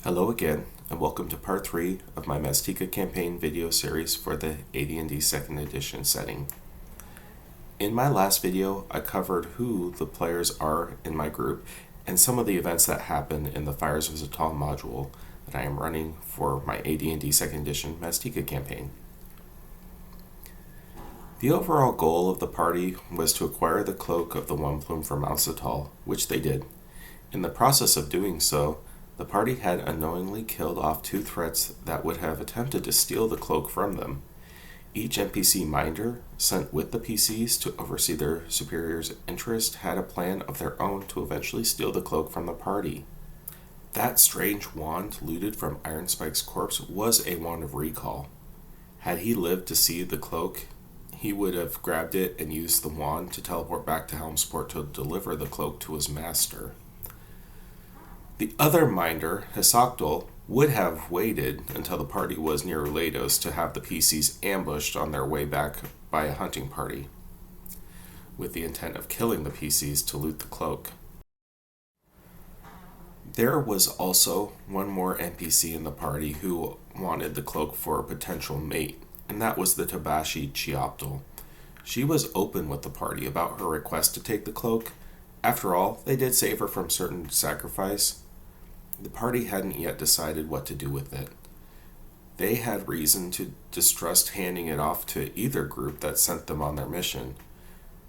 Hello again, and welcome to part 3 of my Maztica campaign video series for the AD&D 2nd edition setting. In my last video, I covered who the players are in my group and some of the events that happen in the Fires of Zatal module that I am running for my AD&D 2nd edition Maztica campaign. The overall goal of the party was to acquire the cloak of the One Plume from Mount Zatal, which they did. In the process of doing so, the party had unknowingly killed off 2 threats that would have attempted to steal the cloak from them. Each NPC minder sent with the PCs to oversee their superior's interest had a plan of their own to eventually steal the cloak from the party. That strange wand looted from Ironspike's corpse was a wand of recall. Had he lived to see the cloak, he would have grabbed it and used the wand to teleport back to Helmsport to deliver the cloak to his master. The other minder, Hisoctal, would have waited until the party was near Ulados to have the PCs ambushed on their way back by a hunting party, with the intent of killing the PCs to loot the cloak. There was also one more NPC in the party who wanted the cloak for a potential mate, and that was the Tabashi Chioptal. She was open with the party about her request to take the cloak. After all, they did save her from certain sacrifice. The party hadn't yet decided what to do with it. They had reason to distrust handing it off to either group that sent them on their mission.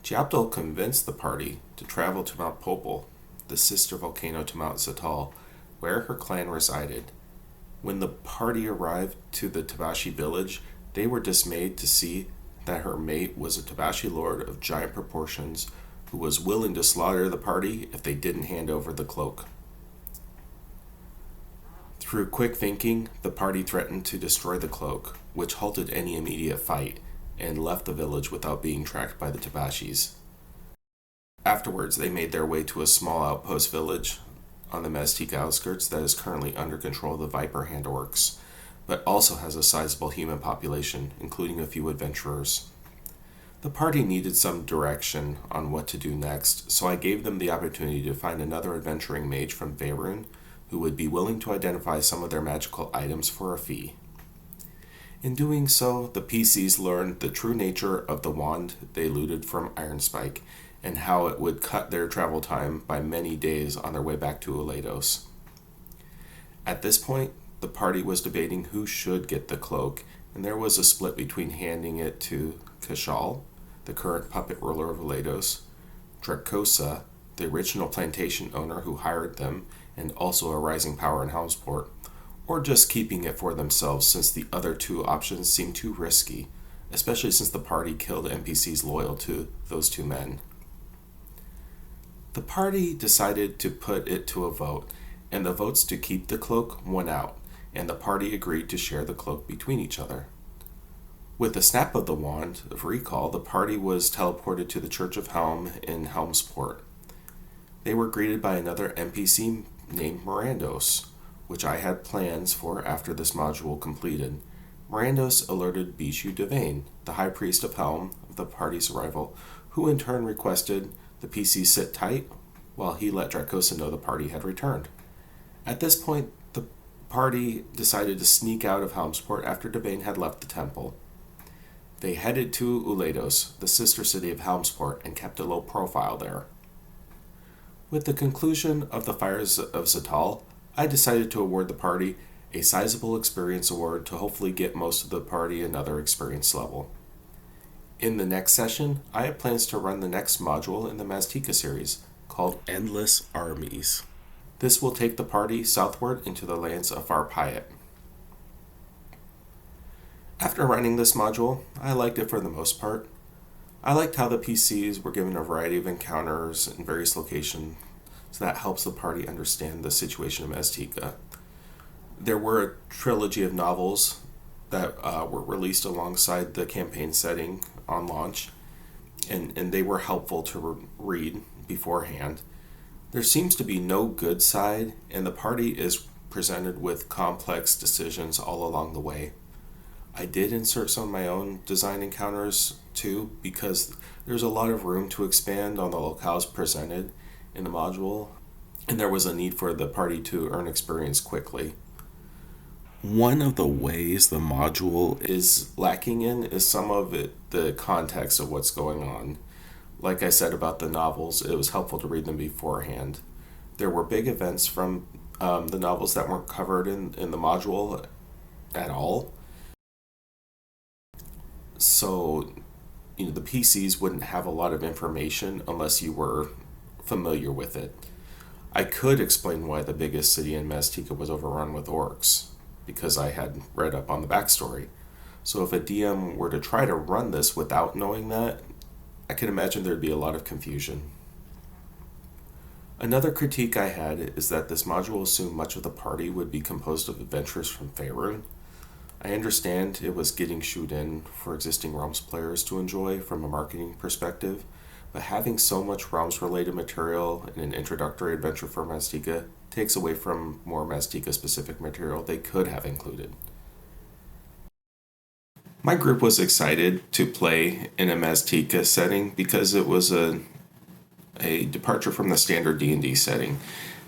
Chioptal convinced the party to travel to Mount Popol, the sister volcano to Mount Zatal, where her clan resided. When the party arrived to the Tabashi village, they were dismayed to see that her mate was a Tabashi lord of giant proportions who was willing to slaughter the party if they didn't hand over the cloak. Through quick thinking, the party threatened to destroy the cloak, which halted any immediate fight, and left the village without being tracked by the Tabashis. Afterwards, they made their way to a small outpost village on the Maztica outskirts that is currently under control of the Viper Hand orcs, but also has a sizable human population, including a few adventurers. The party needed some direction on what to do next, so I gave them the opportunity to find another adventuring mage from Faerun who would be willing to identify some of their magical items for a fee. In doing so, the PCs learned the true nature of the wand they looted from Ironspike and how it would cut their travel time by many days on their way back to Ulados. At this point, the party was debating who should get the cloak, and there was a split between handing it to Kashal, the current puppet ruler of Ulados, Dracosa, the original plantation owner who hired them, and also a rising power in Helmsport, or just keeping it for themselves since the other 2 options seemed too risky, especially since the party killed NPCs loyal to those 2 men. The party decided to put it to a vote, and the votes to keep the cloak won out, and the party agreed to share the cloak between each other. With the snap of the wand of recall, the party was teleported to the Church of Helm in Helmsport. They were greeted by another NPC named Mirandos, which I had plans for after this module completed. Mirandos alerted Bishu Devane, the High Priest of Helm, of the party's arrival, who in turn requested the PC sit tight while he let Dracosa know the party had returned. At this point, the party decided to sneak out of Helmsport after Devane had left the temple. They headed to Ulados, the sister city of Helmsport, and kept a low profile there. With the conclusion of the Fires of Zatal, I decided to award the party a sizable experience award to hopefully get most of the party another experience level. In the next session, I have plans to run the next module in the Maztica series, called Endless Armies. This will take the party southward into the lands of Farpayat. After running this module, I liked it for the most part. I liked how the PCs were given a variety of encounters in various locations, so that helps the party understand the situation of Maztica. There were a trilogy of novels that were released alongside the campaign setting on launch, and they were helpful to read beforehand. There seems to be no good side, and the party is presented with complex decisions all along the way. I did insert some of my own design encounters too, because there's a lot of room to expand on the locales presented in the module, and there was a need for the party to earn experience quickly. One of the ways the module is lacking in is some of the context of what's going on. Like I said about the novels, it was helpful to read them beforehand. There were big events from the novels that weren't covered in the module at all. So, the PCs wouldn't have a lot of information unless you were familiar with it. I could explain why the biggest city in Maztica was overrun with orcs, because I had read up on the backstory. So if a DM were to try to run this without knowing that, I can imagine there'd be a lot of confusion. Another critique I had is that this module assumed much of the party would be composed of adventurers from Faerun. I understand it was getting shoot in for existing Realms players to enjoy from a marketing perspective, but having so much Realms-related material in an introductory adventure for Maztica takes away from more Maztica-specific material they could have included. My group was excited to play in a Maztica setting because it was a departure from the standard D&D setting.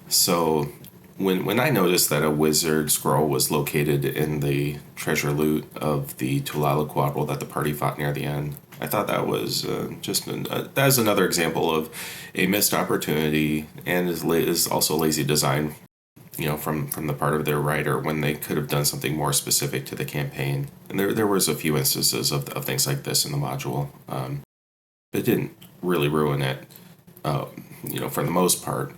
So when I noticed that a wizard scroll was located in the treasure loot of the Tulala Quadrille that the party fought near the end, I thought that was that is another example of a missed opportunity, and is also lazy design, from the part of their writer when they could have done something more specific to the campaign. And there was a few instances of things like this in the module, but it didn't really ruin it, for the most part.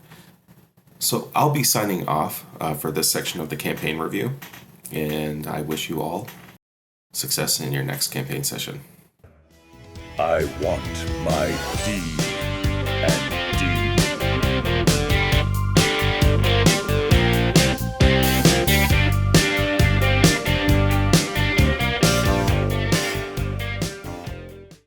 So I'll be signing off for this section of the campaign review, and I wish you all success in your next campaign session. I want my D